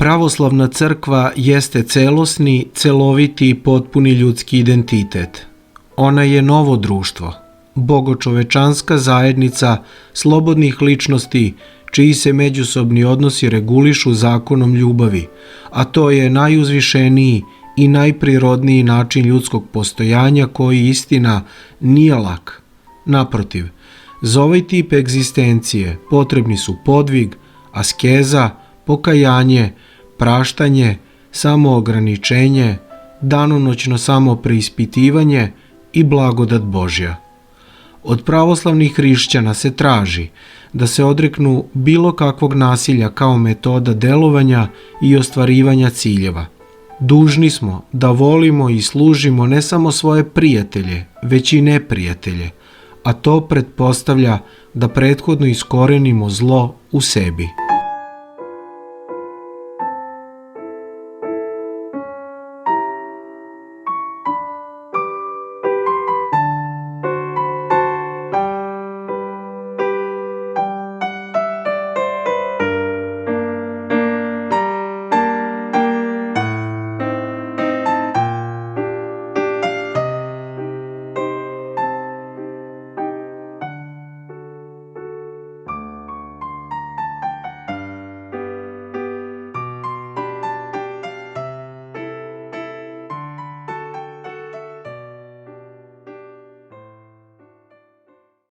Pravoslavna crkva jeste celosni, celoviti i potpuni ljudski identitet. Ona je novo društvo, bogočovečanska zajednica slobodnih ličnosti čiji se međusobni odnosi regulišu zakonom ljubavi, a to je najuzvišeniji i najprirodniji način ljudskog postojanja koji, istina, nije lak. Naprotiv, za ovaj tip egzistencije potrebni su podvig, askeza, pokajanje, praštanje, samoograničenje, danonoćno samopreispitivanje i blagodat Božja. Od pravoslavnih hrišćana se traži da se odreknu bilo kakvog nasilja kao metoda delovanja i ostvarivanja ciljeva. Dužni smo da volimo i služimo ne samo svoje prijatelje, već i neprijatelje, a to pretpostavlja da prethodno iskorenimo zlo u sebi.